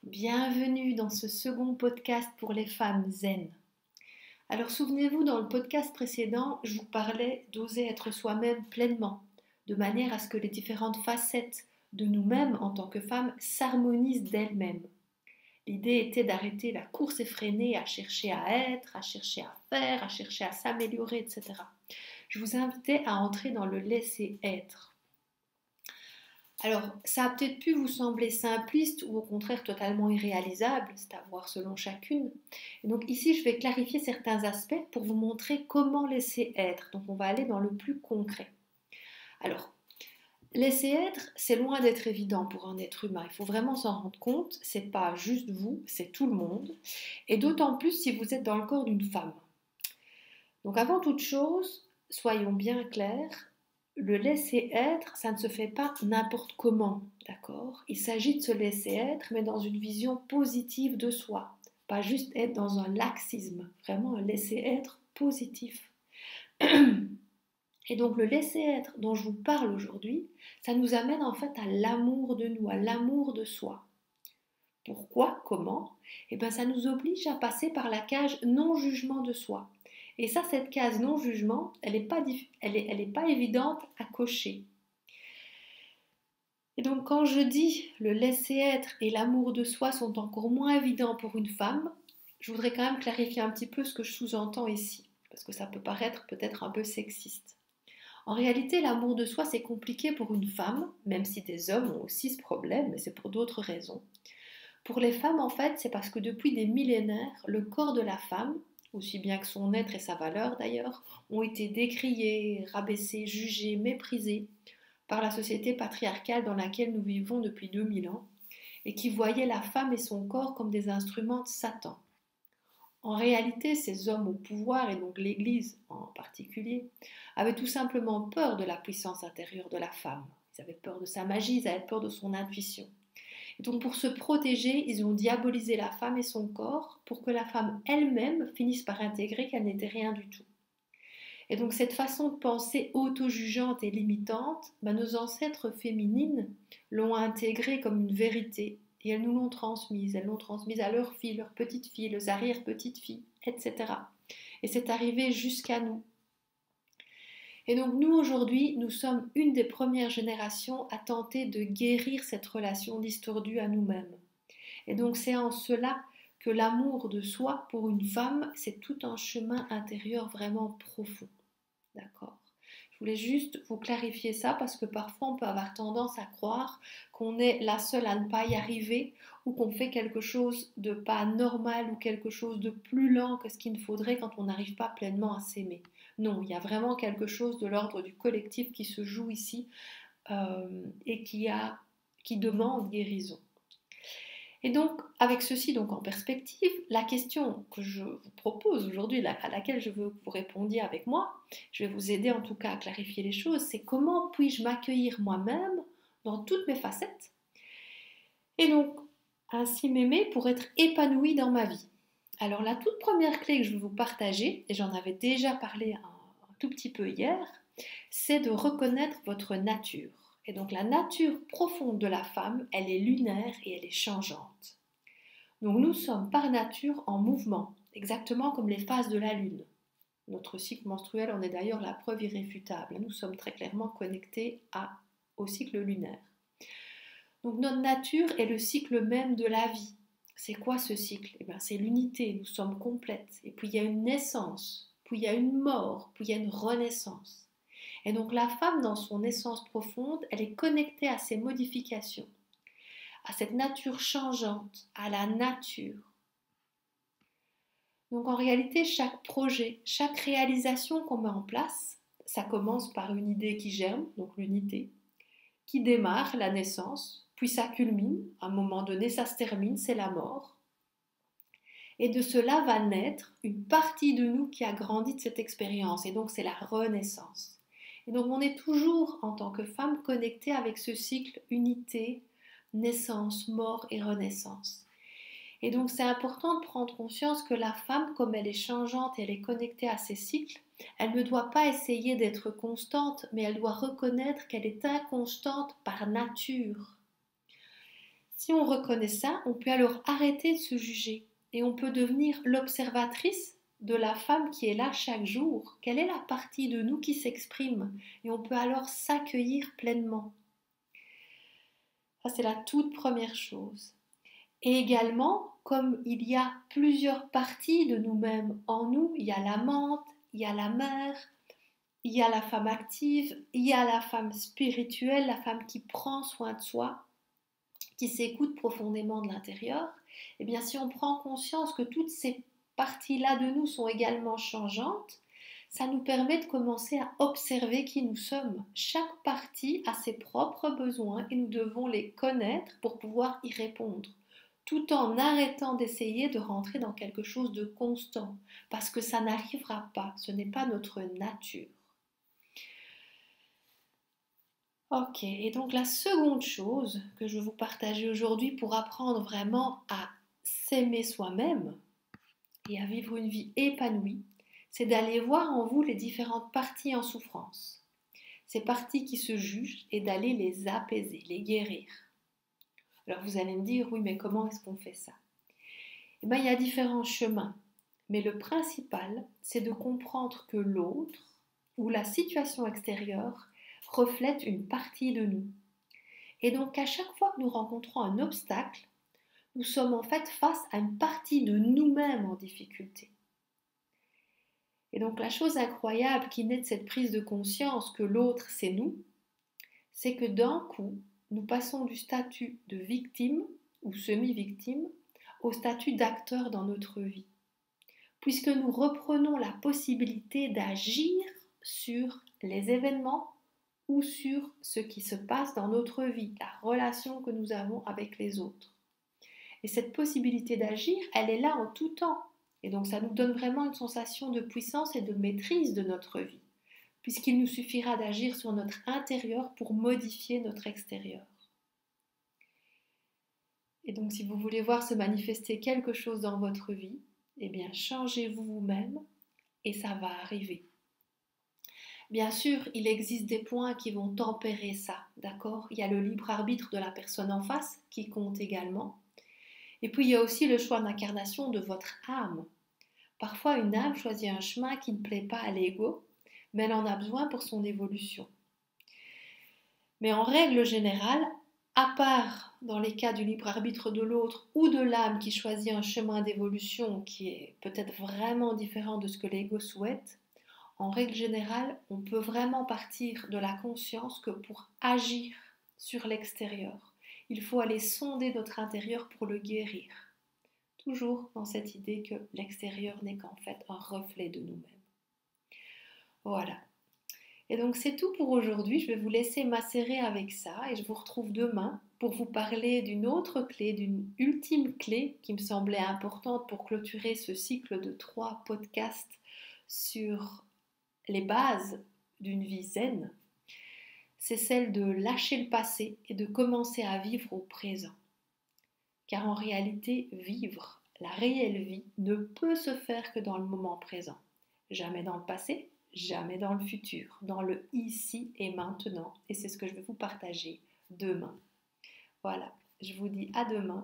Bienvenue dans ce second podcast pour les femmes zen. Alors souvenez-vous, dans le podcast précédent, je vous parlais d'oser être soi-même pleinement, de manière à ce que les différentes facettes de nous-mêmes en tant que femmes s'harmonisent d'elles-mêmes. L'idée était d'arrêter la course effrénée à chercher à être, à chercher à faire, à chercher à s'améliorer, etc. Je vous invitais à entrer dans le laisser-être. Alors, ça a peut-être pu vous sembler simpliste ou au contraire totalement irréalisable, c'est à voir selon chacune. Et donc ici, je vais clarifier certains aspects pour vous montrer comment laisser être. Donc on va aller dans le plus concret. Alors, laisser être, c'est loin d'être évident pour un être humain. Il faut vraiment s'en rendre compte. C'est pas juste vous, c'est tout le monde. Et d'autant plus si vous êtes dans le corps d'une femme. Donc avant toute chose, soyons bien clairs. Le laisser être, ça ne se fait pas n'importe comment, d'accord? Il s'agit de se laisser être, mais dans une vision positive de soi. Pas juste être dans un laxisme, vraiment un laisser être positif. Et donc le laisser être dont je vous parle aujourd'hui, ça nous amène en fait à l'amour de nous, à l'amour de soi. Pourquoi? Comment? Eh bien ça nous oblige à passer par la cage non-jugement de soi. Et ça, cette case non-jugement, elle n'est pas évidente à cocher. Et donc quand je dis le laisser-être et l'amour de soi sont encore moins évidents pour une femme, je voudrais quand même clarifier un petit peu ce que je sous-entends ici, parce que ça peut paraître peut-être un peu sexiste. En réalité, l'amour de soi, c'est compliqué pour une femme, même si des hommes ont aussi ce problème, mais c'est pour d'autres raisons. Pour les femmes, en fait, c'est parce que depuis des millénaires, le corps de la femme, aussi bien que son être et sa valeur d'ailleurs, ont été décriés, rabaissés, jugés, méprisés par la société patriarcale dans laquelle nous vivons depuis 2000 ans et qui voyait la femme et son corps comme des instruments de Satan. En réalité, ces hommes au pouvoir, et donc l'Église en particulier, avaient tout simplement peur de la puissance intérieure de la femme. Ils avaient peur de sa magie, ils avaient peur de son intuition. Et donc pour se protéger, ils ont diabolisé la femme et son corps pour que la femme elle-même finisse par intégrer qu'elle n'était rien du tout. Et donc cette façon de penser auto-jugeante et limitante, nos ancêtres féminines l'ont intégrée comme une vérité et elles nous l'ont transmise. Elles l'ont transmise à leurs filles, leurs petites filles, leurs arrière-petites-filles, etc. Et c'est arrivé jusqu'à nous. Et donc nous aujourd'hui, nous sommes une des premières générations à tenter de guérir cette relation distordue à nous-mêmes. Et donc c'est en cela que l'amour de soi pour une femme, c'est tout un chemin intérieur vraiment profond. D'accord. Je voulais juste vous clarifier ça parce que parfois on peut avoir tendance à croire qu'on est la seule à ne pas y arriver ou qu'on fait quelque chose de pas normal ou quelque chose de plus lent que ce qu'il ne faudrait quand on n'arrive pas pleinement à s'aimer. Non, il y a vraiment quelque chose de l'ordre du collectif qui se joue ici et qui demande guérison. Et donc, avec ceci donc en perspective, la question que je vous propose aujourd'hui, à laquelle je veux que vous répondiez avec moi, je vais vous aider en tout cas à clarifier les choses, c'est comment puis-je m'accueillir moi-même dans toutes mes facettes et donc ainsi m'aimer pour être épanouie dans ma vie. Alors la toute première clé que je veux vous partager, et j'en avais déjà parlé un tout petit peu hier, c'est de reconnaître votre nature. Et donc la nature profonde de la femme, elle est lunaire et elle est changeante. Donc nous sommes par nature en mouvement, exactement comme les phases de la lune. Notre cycle menstruel en est d'ailleurs la preuve irréfutable. Nous sommes très clairement connectés au cycle lunaire. Donc notre nature est le cycle même de la vie. C'est quoi ce cycle? C'est l'unité, nous sommes complètes. Et puis il y a une naissance, puis il y a une mort, puis il y a une renaissance. Et donc la femme, dans son essence profonde, elle est connectée à ces modifications, à cette nature changeante, à la nature. Donc en réalité, chaque projet, chaque réalisation qu'on met en place, ça commence par une idée qui germe, donc l'unité, qui démarre, la naissance, puis ça culmine, à un moment donné, ça se termine, c'est la mort. Et de cela va naître une partie de nous qui a grandi de cette expérience, et donc c'est la renaissance. Et donc on est toujours en tant que femme connectée avec ce cycle unité, naissance, mort et renaissance. Et donc c'est important de prendre conscience que la femme, comme elle est changeante et elle est connectée à ces cycles, elle ne doit pas essayer d'être constante, mais elle doit reconnaître qu'elle est inconstante par nature. Si on reconnaît ça, on peut alors arrêter de se juger et on peut devenir l'observatrice de la femme qui est là chaque jour. Quelle est la partie de nous qui s'exprime? Et on peut alors s'accueillir pleinement. Ça, c'est la toute première chose. Et également, comme il y a plusieurs parties de nous-mêmes en nous, il y a l'amante, il y a la mère, il y a la femme active, il y a la femme spirituelle, la femme qui prend soin de soi, qui s'écoute profondément de l'intérieur. Et bien, si on prend conscience que toutes ces parties-là de nous sont également changeantes, ça nous permet de commencer à observer qui nous sommes. Chaque partie a ses propres besoins et nous devons les connaître pour pouvoir y répondre, tout en arrêtant d'essayer de rentrer dans quelque chose de constant, parce que ça n'arrivera pas, ce n'est pas notre nature. Ok, et donc la seconde chose que je veux vous partager aujourd'hui pour apprendre vraiment à s'aimer soi-même et à vivre une vie épanouie, c'est d'aller voir en vous les différentes parties en souffrance, ces parties qui se jugent et d'aller les apaiser, les guérir. Alors vous allez me dire, oui, mais comment est-ce qu'on fait ça? Eh bien, il y a différents chemins, mais le principal, c'est de comprendre que l'autre ou la situation extérieure reflète une partie de nous. Et donc, à chaque fois que nous rencontrons un obstacle, nous sommes en fait face à une partie de nous-mêmes en difficulté. Et donc, la chose incroyable qui naît de cette prise de conscience que l'autre, c'est nous, c'est que d'un coup, nous passons du statut de victime ou semi-victime au statut d'acteur dans notre vie, puisque nous reprenons la possibilité d'agir sur les événements ou sur ce qui se passe dans notre vie, la relation que nous avons avec les autres. Et cette possibilité d'agir, elle est là en tout temps. Et donc ça nous donne vraiment une sensation de puissance et de maîtrise de notre vie, puisqu'il nous suffira d'agir sur notre intérieur pour modifier notre extérieur. Et donc si vous voulez voir se manifester quelque chose dans votre vie, eh bien changez-vous vous-même et ça va arriver. Bien sûr, il existe des points qui vont tempérer ça, d'accord? Il y a le libre arbitre de la personne en face qui compte également. Et puis il y a aussi le choix d'incarnation de votre âme. Parfois, une âme choisit un chemin qui ne plaît pas à l'ego, mais elle en a besoin pour son évolution. Mais en règle générale, à part dans les cas du libre arbitre de l'autre ou de l'âme qui choisit un chemin d'évolution qui est peut-être vraiment différent de ce que l'ego souhaite, en règle générale, on peut vraiment partir de la conscience que pour agir sur l'extérieur, il faut aller sonder notre intérieur pour le guérir. Toujours dans cette idée que l'extérieur n'est qu'en fait un reflet de nous-mêmes. Voilà. Et donc c'est tout pour aujourd'hui. Je vais vous laisser macérer avec ça et je vous retrouve demain pour vous parler d'une autre clé, d'une ultime clé qui me semblait importante pour clôturer ce cycle de 3 podcasts sur les bases d'une vie zen. C'est celle de lâcher le passé et de commencer à vivre au présent. Car en réalité, vivre la réelle vie ne peut se faire que dans le moment présent. Jamais dans le passé, jamais dans le futur, dans le ici et maintenant. Et c'est ce que je vais vous partager demain. Voilà, je vous dis à demain